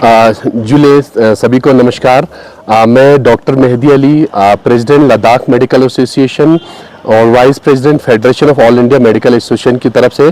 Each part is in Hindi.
जुले सभी को नमस्कार। मैं doctor Mehdi Ali, president Ladakh medical association और vice president federation of all India medical association की तरफ से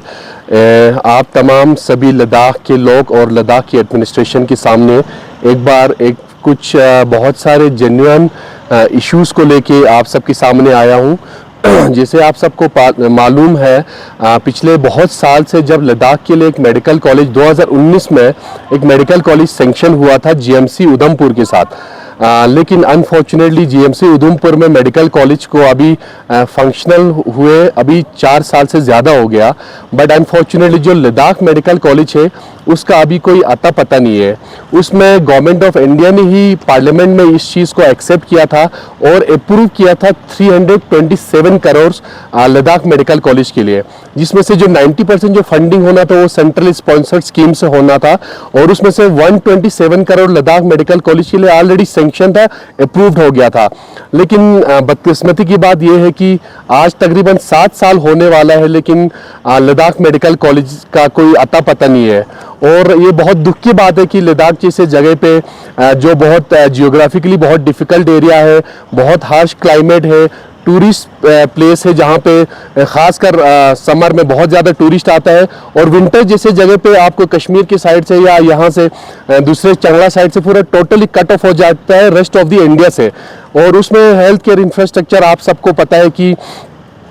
आप तमाम सभी लद्दाख के लोग और लद्दाख की एडमिनिस्ट्रेशन के सामने एक कुछ बहुत सारे जेन्युइन इश्यूज़ को लेके आप सबके सामने आया हूँ। जैसे आप सबको मालूम है, पिछले बहुत साल से जब लद्दाख के लिए एक मेडिकल कॉलेज 2019 में एक मेडिकल कॉलेज सैंक्शन हुआ था जीएमसी उधमपुर के साथ, लेकिन अनफॉर्चुनेटली जीएमसी उधमपुर में मेडिकल कॉलेज को अभी फंक्शनल हुए अभी 4 साल से ज़्यादा हो गया। बट अनफॉर्चुनेटली जो लद्दाख मेडिकल कॉलेज है उसका अभी कोई अता पता नहीं है। उसमें गवर्नमेंट ऑफ इंडिया ने ही पार्लियामेंट में इस चीज़ को एक्सेप्ट किया था और अप्रूव किया था 327 करोड़ लद्दाख मेडिकल कॉलेज के लिए, जिसमें से जो 90% जो फंडिंग होना था वो सेंट्रल स्पॉन्सर्ड स्कीम से होना था और उसमें से 127 करोड़ लद्दाख मेडिकल कॉलेज के लिए ऑलरेडी सैंक्शन था, अप्रूव्ड हो गया था। लेकिन बदकिस्मती की बात यह है कि आज तकरीबन 7 साल होने वाला है, लेकिन लद्दाख मेडिकल कॉलेज का कोई अता पता नहीं है। और ये बहुत दुख की बात है कि लद्दाख जैसे जगह पे जो बहुत जियोग्राफिकली बहुत डिफ़िकल्ट एरिया है, बहुत हार्श क्लाइमेट है, टूरिस्ट प्लेस है जहाँ पे ख़ासकर समर में बहुत ज़्यादा टूरिस्ट आता है, और विंटर जैसे जगह पे आपको कश्मीर की साइड से या यहाँ से दूसरे चंगला साइड से पूरा टोटली कट ऑफ हो जाता है रेस्ट ऑफ द इंडिया से। और उसमें हेल्थ केयर इंफ्रास्ट्रक्चर आप सबको पता है कि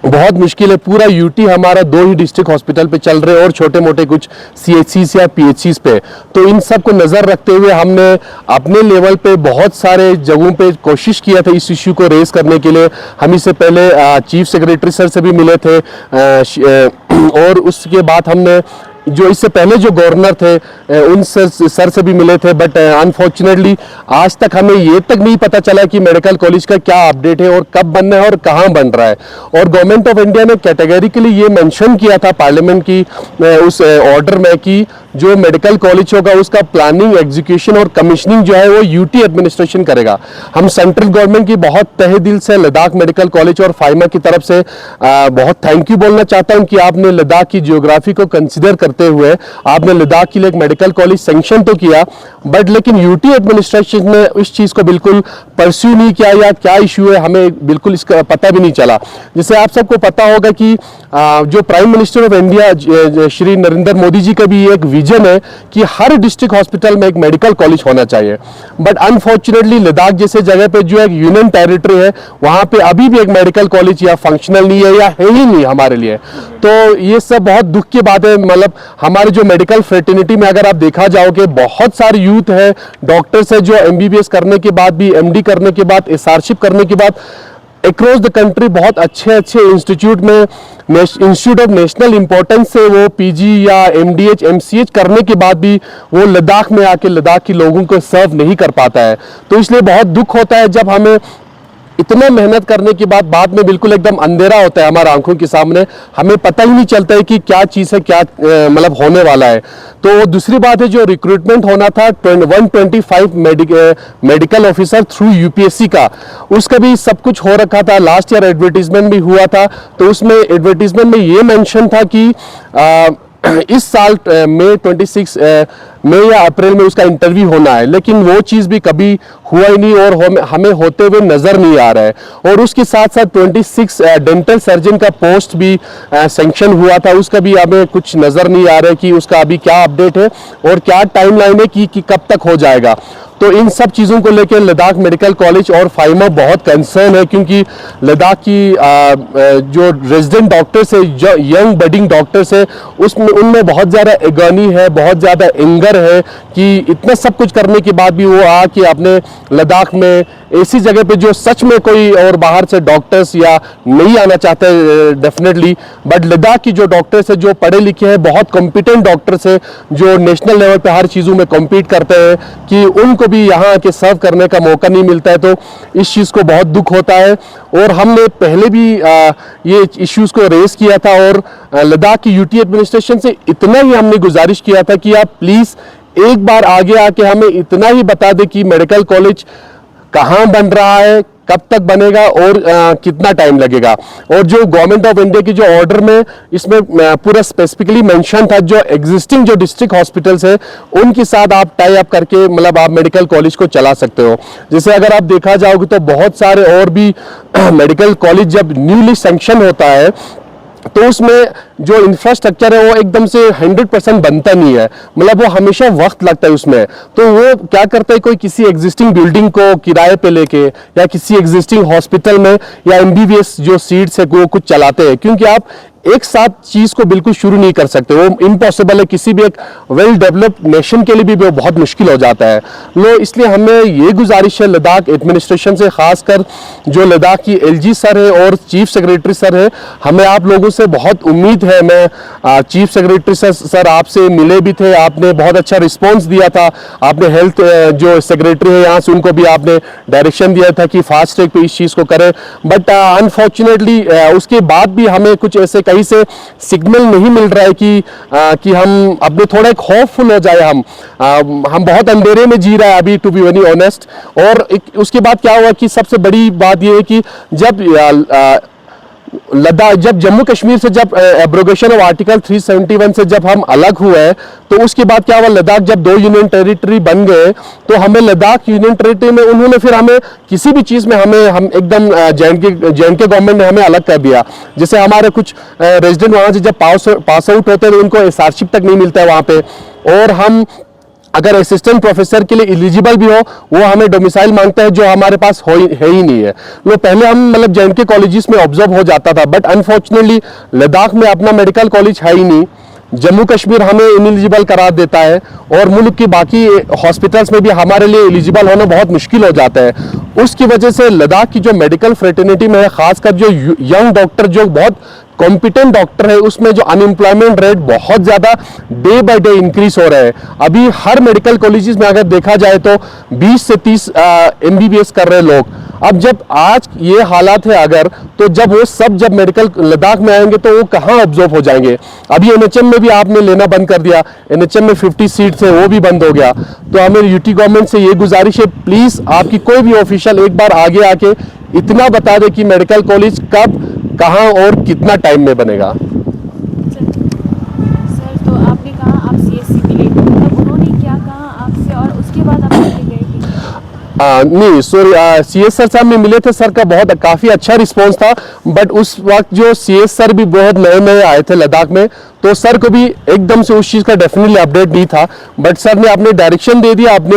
बहुत मुश्किल है। पूरा यूटी हमारा 2 ही डिस्ट्रिक्ट हॉस्पिटल पे चल रहे हैं और छोटे मोटे कुछ सीएचसीज या पीएचसीज पे। तो इन सब को नज़र रखते हुए हमने अपने लेवल पे बहुत सारे जगहों पे कोशिश किया था इस इश्यू को रेस करने के लिए। हम इससे पहले चीफ सेक्रेटरी सर से भी मिले थे और उसके बाद हमने जो इससे पहले जो गवर्नर थे उन सर से भी मिले थे। बट अनफॉर्चुनेटली आज तक हमें ये तक नहीं पता चला कि मेडिकल कॉलेज का क्या अपडेट है और कब बनना है और कहाँ बन रहा है। और गवर्नमेंट ऑफ इंडिया ने कैटेगरिकली ये मेंशन किया था पार्लियामेंट की उस ऑर्डर में कि जो मेडिकल कॉलेज होगा उसका प्लानिंग, एग्जीक्यूशन और कमीशनिंग जो है वो यूटी एडमिनिस्ट्रेशन करेगा। हम सेंट्रल गवर्नमेंट की बहुत तहे दिल से लद्दाख मेडिकल कॉलेज और फाइमा की तरफ से बहुत थैंक यू बोलना चाहता हूं कि आपने लद्दाख की जियोग्राफी को कंसिडर करते हुए आपने लद्दाख के लिए एक मेडिकल कॉलेज सैंक्शन तो किया, बट लेकिन यूटी एडमिनिस्ट्रेशन ने इस चीज़ को बिल्कुल परस्यू नहीं किया या क्या इशू है हमें बिल्कुल इसका पता भी नहीं चला। जैसे आप सबको पता होगा कि जो prime minister of India Shri Narendra Modi ji का भी एक विजन है कि हर डिस्ट्रिक्ट हॉस्पिटल में एक मेडिकल कॉलेज होना चाहिए। बट अनफॉर्चुनेटली लद्दाख जैसे जगह पे जो एक यूनियन टेरिटरी है वहाँ पे अभी भी एक मेडिकल कॉलेज या फंक्शनल नहीं है या है ही नहीं हमारे लिए। तो ये सब बहुत दुख की बात है। मतलब हमारे जो मेडिकल फ्रेटर्निटी में अगर आप देखा जाओगे बहुत सारे यूथ है, डॉक्टर्स है जो एमबीबीएस करने के बाद भी, एमडी करने के बाद, एसआरशिप करने के बाद अक्रॉस द कंट्री बहुत अच्छे इंस्टीट्यूट में, इंस्टीट्यूट ऑफ नेशनल इंपॉर्टेंस से वो पीजी या एमडीएच एमसीएच करने के बाद भी वो लद्दाख में आके लद्दाख के लोगों को सर्व नहीं कर पाता है। तो इसलिए बहुत दुख होता है जब हमें इतना मेहनत करने के बाद में बिल्कुल एकदम अंधेरा होता है हमारे आंखों के सामने, हमें पता ही नहीं चलता है कि क्या चीज़ है, क्या मतलब होने वाला है। तो दूसरी बात है जो रिक्रूटमेंट होना था 125 मेडिकल ऑफिसर थ्रू यूपीएससी का, उसका भी सब कुछ हो रखा था। लास्ट ईयर एडवर्टीजमेंट भी हुआ था, तो उसमें एडवर्टीजमेंट में ये मेंशन था कि इस साल मई या अप्रैल में उसका इंटरव्यू होना है, लेकिन वो चीज़ भी कभी हुआ ही नहीं और हमें होते हुए नज़र नहीं आ रहा है। और उसके साथ साथ 26 डेंटल सर्जन का पोस्ट भी सैंक्शन हुआ था, उसका भी हमें कुछ नज़र नहीं आ रहा है कि उसका अभी क्या अपडेट है और क्या टाइमलाइन है कि कब तक हो जाएगा। तो इन सब चीज़ों को लेकर लद्दाख मेडिकल कॉलेज और फाइमा बहुत कंसर्न है, क्योंकि लद्दाख की जो रेजिडेंट डॉक्टर्स है, जो यंग बडिंग डॉक्टर्स है, उसमें उनमें बहुत ज़्यादा एगोनी है, बहुत ज़्यादा एंगर है कि इतना सब कुछ करने के बाद भी वो आके अपने लद्दाख में ऐसी जगह पे जो सच में कोई और बाहर से डॉक्टर्स या नहीं आना चाहते डेफिनेटली, बट लद्दाख की जो डॉक्टर्स है जो पढ़े लिखे हैं, बहुत कॉम्पिटेंट डॉक्टर्स है जो नेशनल लेवल पे हर चीज़ों में कॉम्पीट करते हैं, कि उनको भी यहाँ आके सर्व करने का मौका नहीं मिलता है। तो इस चीज़ को बहुत दुख होता है और हमने पहले भी ये इश्यूज़ को रेस किया था और लद्दाख की यूटी एडमिनिस्ट्रेशन से इतना ही हमने गुजारिश किया था कि आप प्लीज़ एक बार आगे आके हमें इतना ही बता दें कि मेडिकल कॉलेज कहाँ बन रहा है, कब तक बनेगा और कितना टाइम लगेगा। और जो गवर्नमेंट ऑफ इंडिया की जो ऑर्डर में इसमें पूरा स्पेसिफिकली मेंशन था, जो एग्जिस्टिंग जो डिस्ट्रिक्ट हॉस्पिटल्स है उनके साथ आप टाई अप करके मतलब आप मेडिकल कॉलेज को चला सकते हो। जैसे अगर आप देखा जाओगे तो बहुत सारे और भी मेडिकल कॉलेज जब न्यूली सैंक्शन होता है तो उसमें जो इंफ्रास्ट्रक्चर है वो एकदम से 100% बनता नहीं है, मतलब वो हमेशा वक्त लगता है उसमें। तो वो क्या करता है, कोई किसी एग्जिस्टिंग बिल्डिंग को किराए पे लेके या किसी एग्जिस्टिंग हॉस्पिटल में या एमबीबीएस जो सीट्स है वो कुछ चलाते हैं, क्योंकि आप एक साथ चीज को बिल्कुल शुरू नहीं कर सकते, वो इम्पॉसिबल है। किसी भी एक वेल डेवलप्ड नेशन के लिए भी वो बहुत मुश्किल हो जाता है। लो इसलिए हमें ये गुजारिश है लद्दाख एडमिनिस्ट्रेशन से, खासकर जो लद्दाख की एलजी सर है और चीफ सेक्रेटरी सर है, हमें आप लोगों से बहुत उम्मीद है। मैं चीफ सेक्रेटरी सर आपसे मिले भी थे, आपने बहुत अच्छा रिस्पॉन्स दिया था। आपने हेल्थ जो सेक्रेटरी है यहाँ से उनको भी आपने डायरेक्शन दिया था कि फास्ट ट्रैक पे इस चीज़ को करें, बट अनफॉर्चुनेटली उसके बाद भी हमें कुछ ऐसे कहीं से सिग्नल नहीं मिल रहा है कि हम अपने थोड़ा एक खौफुल हो जाए। हम बहुत अंधेरे में जी रहा है अभी, टू बी वेरी ऑनेस्ट। और उसके बाद क्या हुआ कि सबसे बड़ी बात यह है कि जब लद्दाख, जब जम्मू कश्मीर से जब एब्रोगेशन ऑफ आर्टिकल 371 से जब हम अलग हुए, तो उसके बाद क्या हुआ, लद्दाख जब 2 यूनियन टेरिटरी बन गए तो हमें लद्दाख यूनियन टेरिटरी में उन्होंने फिर हमें किसी भी चीज़ में हम एकदम जे.एंड.के गवर्नमेंट ने हमें अलग कर दिया। जैसे हमारे कुछ रेजिडेंट वहाँ से जब पास आउट होते हैं तो उनको एसआरशिप तक नहीं मिलता है वहाँ पे, और हम अगर असिस्टेंट प्रोफेसर के लिए एलिजिबल भी हो वो हमें डोमिसाइल मांगता है, जो हमारे पास है ही नहीं है। वो पहले हम मतलब जे.एंड.के कॉलेजेस में ऑब्जर्व हो जाता था, बट अनफॉर्चुनेटली लद्दाख में अपना मेडिकल कॉलेज है ही नहीं। जम्मू कश्मीर हमें इनएलिजिबल करार देता है और मुल्क की बाकी हॉस्पिटल्स में भी हमारे लिए एलिजिबल होना बहुत मुश्किल हो जाता है। उसकी वजह से लद्दाख की जो मेडिकल फ्रेटर्निटी में है, खासकर जो यंग डॉक्टर जो बहुत कॉम्पिटेंट डॉक्टर है, उसमें जो अनएम्प्लॉयमेंट रेट बहुत ज़्यादा डे बाय डे इंक्रीज हो रहा है। अभी हर मेडिकल कॉलेजेस में अगर देखा जाए तो 20 से 30 एमबीबीएस कर रहे लोग। अब जब आज ये हालात है अगर, तो जब वो सब जब मेडिकल लद्दाख में आएंगे तो वो कहाँ ऑब्जर्व हो जाएंगे। अभी एनएचएम में भी आपने लेना बंद कर दिया, एनएचएम में 50 सीट्स है वो भी बंद हो गया। तो हमें यूटी गवर्नमेंट से ये गुजारिश है, प्लीज़ आपकी कोई भी ऑफिशियल एक बार आगे आके इतना बता दे कि मेडिकल कॉलेज कब, कहाँ और कितना टाइम में बनेगा। सर तो आपने कहा आप सीएससी मिले, मतलब उन्होंने क्या कहा आपसे और उसके बाद आप चले गए? नहीं सॉरी, सीएस सर साहब में मिले थे, सर का बहुत काफ़ी अच्छा रिस्पांस था, बट उस वक्त जो सीएस सर भी बहुत नए नए आए थे लद्दाख में, तो सर को भी एकदम से उस चीज़ का डेफिनेटली अपडेट नहीं था। बट सर ने अपने डायरेक्शन दे दिया अपने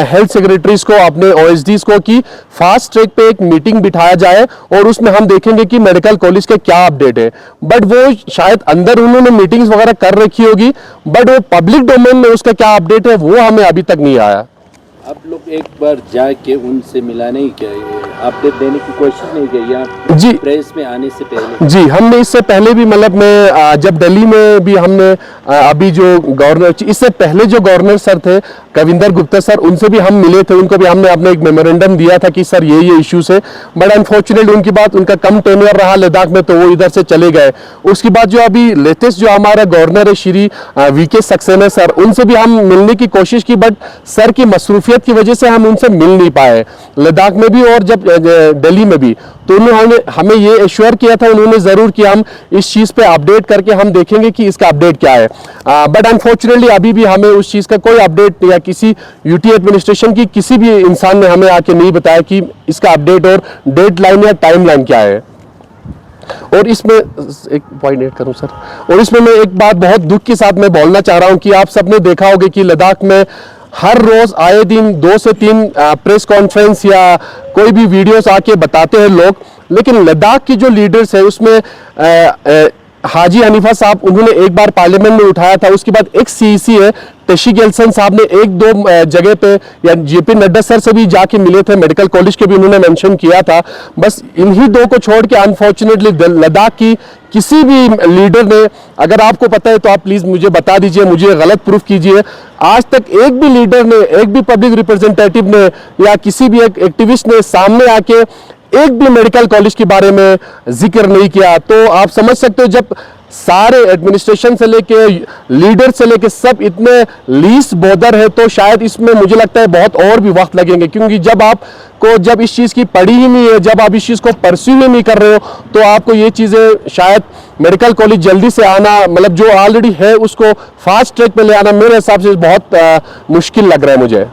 हेल्थ सेक्रेटरीज को, अपने ओएसडीज को, कि फास्ट ट्रैक पे एक मीटिंग बिठाया जाए और उसमें हम देखेंगे कि मेडिकल कॉलेज का क्या अपडेट है। बट वो शायद अंदर उन्होंने मीटिंग्स वगैरह कर रखी होगी, बट वो पब्लिक डोमेन में उसका क्या अपडेट है वो हमें अभी तक नहीं आया। आप लोग एक बार जाके उनसे मिला नहीं क्या, अपडेट देने की कोशिश नहीं की या जी प्रेस में आने से पहले? जी हमने इससे पहले भी, मतलब मैं जब दिल्ली में भी हमने अभी जो गवर्नर, इससे पहले जो गवर्नर सर थे कविंदर गुप्ता सर, उनसे भी हम मिले थे। उनको भी हमने अपने एक मेमोरेंडम दिया था कि सर ये इश्यूज है, बट अनफॉर्चुनेटली उनकी बात, उनका कम टेन्योर रहा लद्दाख में तो वो इधर से चले गए। उसके बाद जो अभी लेटेस्ट जो हमारा गवर्नर है श्री वीके सक्सेना सर, उनसे भी हम मिलने की कोशिश की, बट सर की मसरूफियत की वजह से हम उनसे मिल नहीं पाए, लद्दाख में भी और जब दिल्ली में भी। तो उन्होंने हमें ये एश्योर किया था उन्होंने ज़रूर कि हम इस चीज़ पे अपडेट करके हम देखेंगे कि इसका अपडेट क्या है। बट अनफॉर्चुनेटली अभी भी हमें उस चीज़ का कोई अपडेट या किसी यूटी एडमिनिस्ट्रेशन की किसी भी इंसान ने हमें आके नहीं बताया कि इसका अपडेट और डेडलाइन या टाइमलाइन क्या है। और इसमें एक पॉइंट ऐड करूं सर, और इसमें मैं एक बात बहुत दुख के साथ मैं बोलना चाह रहा हूं कि आप सबने देखा होगा कि लद्दाख में हर रोज आए दिन 2 से 3 प्रेस कॉन्फ्रेंस या कोई भी वीडियोस आके बताते हैं लोग, लेकिन लद्दाख की जो लीडर्स है उसमें हाजी हनीफा साहब, उन्होंने एक बार पार्लियामेंट में उठाया था। उसके बाद एक सीईसी है टेशी गेल्सन साहब ने 1-2 जगह पे, या जेपी नड्डा सर से भी जाके मिले थे, मेडिकल कॉलेज के भी उन्होंने मेंशन किया था। बस इन्हीं 2 को छोड़ के अनफॉर्चुनेटली लद्दाख की किसी भी लीडर ने, अगर आपको पता है तो आप प्लीज मुझे बता दीजिए, मुझे गलत प्रूफ कीजिए, आज तक एक भी लीडर ने, एक भी पब्लिक रिप्रेजेंटेटिव ने या किसी भी एक एक्टिविस्ट ने सामने आके एक भी मेडिकल कॉलेज के बारे में जिक्र नहीं किया। तो आप समझ सकते हो जब सारे एडमिनिस्ट्रेशन से लेके लीडर से लेके सब इतने लीस्ट बॉदर है तो शायद इसमें मुझे लगता है बहुत और भी वक्त लगेंगे, क्योंकि जब इस चीज़ की पड़ी ही नहीं है, जब आप इस चीज़ को परस्यू ही नहीं कर रहे हो तो आपको ये चीज़ें शायद मेडिकल कॉलेज जल्दी से आना, मतलब जो ऑलरेडी है उसको फास्ट ट्रैक पे ले आना मेरे हिसाब से बहुत मुश्किल लग रहा है मुझे।